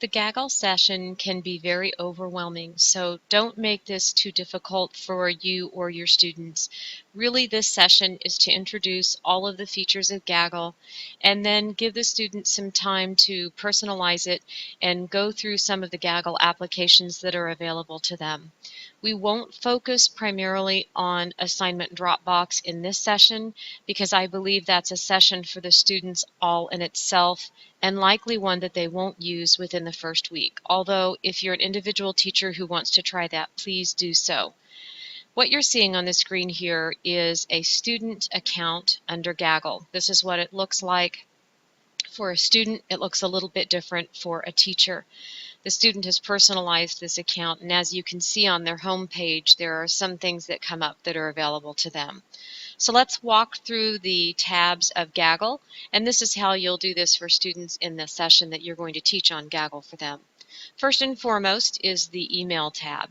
The Gaggle session can be very overwhelming, so don't make this too difficult for you or your students. Really, this session is to introduce all of the features of Gaggle and then give the students some time to personalize it and go through some of the Gaggle applications that are available to them. We won't focus primarily on assignment Dropbox in this session because I believe that's a session for the students all in itself and likely one that they won't use within the first week. Although if you're an individual teacher who wants to try that, please do so. What you're seeing on the screen here is a student account under Gaggle. This is what it looks like for a student. It looks a little bit different for a teacher. The student has personalized this account, and as you can see on their home page, there are some things that come up that are available to them. So let's walk through the tabs of Gaggle, and this is how you'll do this for students in the session that you're going to teach on Gaggle for them. First and foremost is the email tab.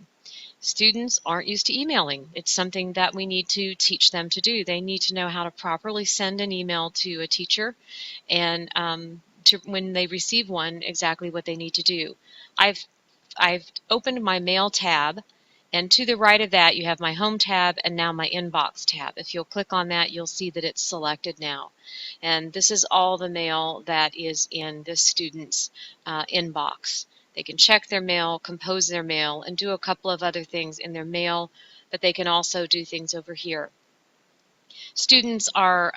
Students aren't used to emailing. It's something that we need to teach them to do. They need to know how to properly send an email to a teacher and when they receive one, exactly what they need to do. I've opened my mail tab, and to the right of that you have my home tab and now my inbox tab. If you'll click on that, you'll see that it's selected now. And this is all the mail that is in this student's inbox. They can check their mail, compose their mail, and do a couple of other things in their mail, but they can also do things over here. Students are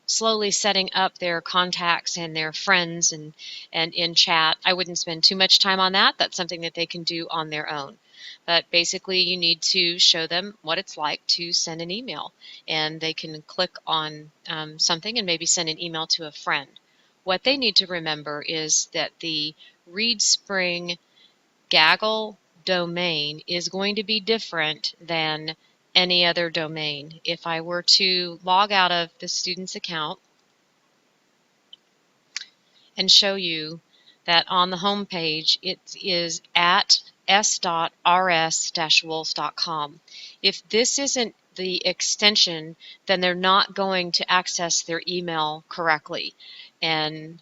slowly setting up their contacts and their friends and in chat. I wouldn't spend too much time on that. That's something that they can do on their own. But basically you need to show them what it's like to send an email, and they can click on something and maybe send an email to a friend. What they need to remember is that the ReadSpring Gaggle domain is going to be different than any other domain. If I were to log out of the student's account and show you that on the home page it is at s.rs-wolves.com. If this isn't the extension, then they're not going to access their email correctly. And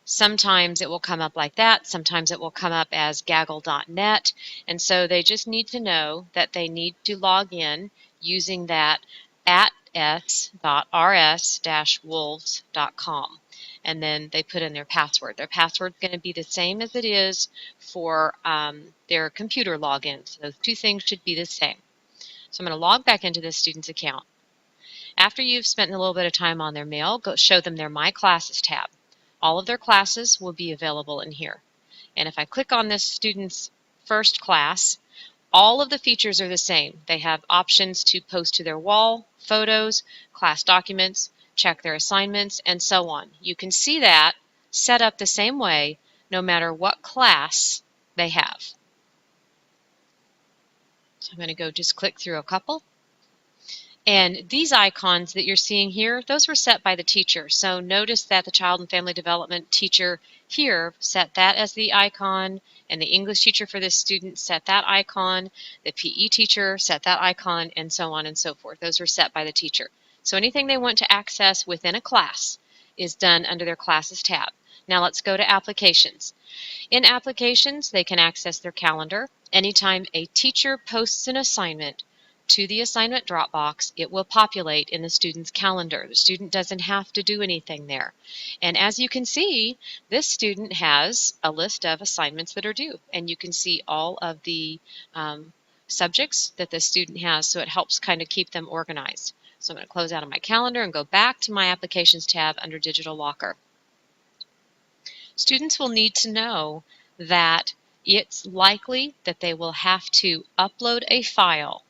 sometimes it will come up like that. Sometimes it will come up as gaggle.net. And so they just need to know that they need to log in using that at s.rs-wolves.com. And then they put in their password. Their password is going to be the same as it is for their computer login. So those two things should be the same. So I'm going to log back into this student's account. After you've spent a little bit of time on their mail, go show them their My Classes tab. All of their classes will be available in here. And if I click on this student's first class, all of the features are the same. They have options to post to their wall, photos, class documents, check their assignments, and so on. You can see that set up the same way no matter what class they have. So I'm going to go just click through a couple. And these icons that you're seeing here, those were set by the teacher. So notice that the Child and Family Development teacher here set that as the icon, and the English teacher for this student set that icon, the PE teacher set that icon, and so on and so forth. Those were set by the teacher. So anything they want to access within a class is done under their Classes tab. Now let's go to Applications. In Applications, they can access their calendar. Anytime a teacher posts an assignment to the assignment Dropbox, it will populate in the student's calendar. The student doesn't have to do anything there. And as you can see, this student has a list of assignments that are due, and you can see all of the subjects that the student has, so it helps kind of keep them organized. So I'm going to close out of my calendar and go back to my Applications tab under Digital Locker. Students will need to know that it's likely that they will have to upload a file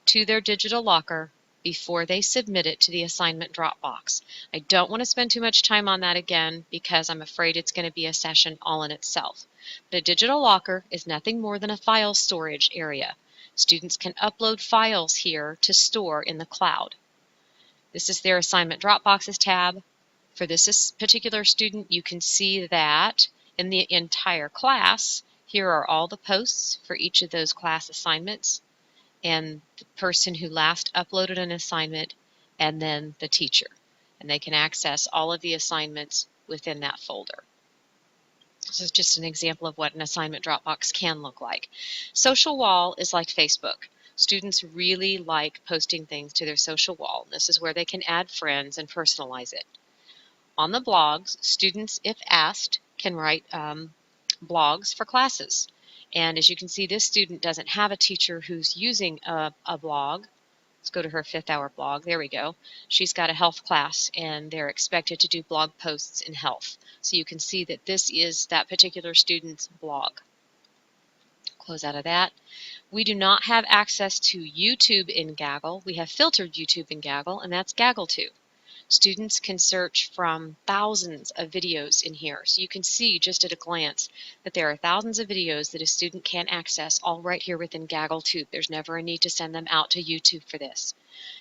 to their digital locker before they submit it to the assignment Dropbox. I don't want to spend too much time on that again because I'm afraid it's going to be a session all in itself. But a digital locker is nothing more than a file storage area. Students can upload files here to store in the cloud. This is their assignment Dropboxes tab. For this particular student, you can see that in the entire class, here are all the posts for each of those class assignments, and the person who last uploaded an assignment, and then the teacher. And they can access all of the assignments within that folder. This is just an example of what an assignment Dropbox can look like. Social wall is like Facebook. Students really like posting things to their social wall. This is where they can add friends and personalize it. On the blogs, students, if asked, can write blogs for classes. And as you can see, this student doesn't have a teacher who's using a blog. Let's go to her 5th hour blog. There we go. She's got a health class, and they're expected to do blog posts in health. So you can see that this is that particular student's blog. Close out of that. We do not have access to YouTube in Gaggle. We have filtered YouTube in Gaggle, and that's Gaggle 2. Students can search from thousands of videos in here. So you can see just at a glance that there are thousands of videos that a student can access all right here within Gaggle 2. There's never a need to send them out to YouTube for this.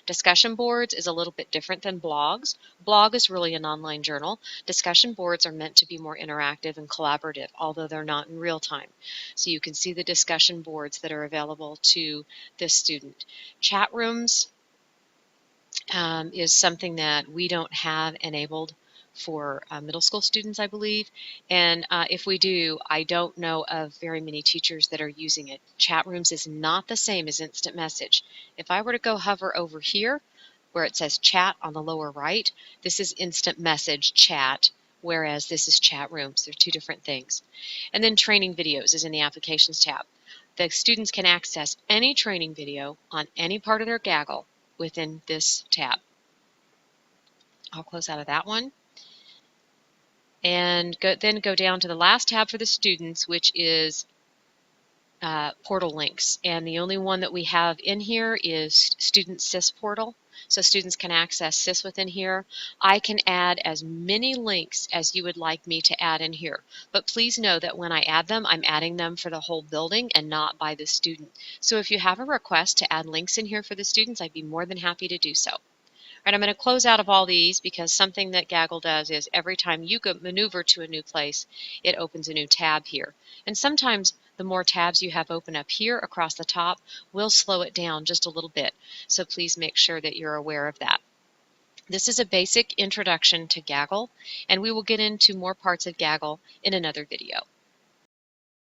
Discussion boards is a little bit different than blogs. Blog is really an online journal. Discussion boards are meant to be more interactive and collaborative, although they're not in real time. So you can see the discussion boards that are available to this student. Chat rooms is something that we don't have enabled for middle school students, I believe. And if we do, I don't know of very many teachers that are using it. Chat rooms is not the same as instant message. If I were to go hover over here where it says chat on the lower right, this is instant message chat, whereas this is chat rooms. They're two different things. And then training videos is in the applications tab. The students can access any training video on any part of their Gaggle within this tab. I'll close out of that one. And then go down to the last tab for the students, which is portal links. And the only one that we have in here is Student SIS portal. So students can access SIS within here. I can add as many links as you would like me to add in here. But please know that when I add them, I'm adding them for the whole building and not by the student. So if you have a request to add links in here for the students, I'd be more than happy to do so. All right, I'm going to close out of all these because something that Gaggle does is every time you go maneuver to a new place, it opens a new tab here. And sometimes the more tabs you have open up here across the top will slow it down just a little bit. So please make sure that you're aware of that. This is a basic introduction to Gaggle, and we will get into more parts of Gaggle in another video.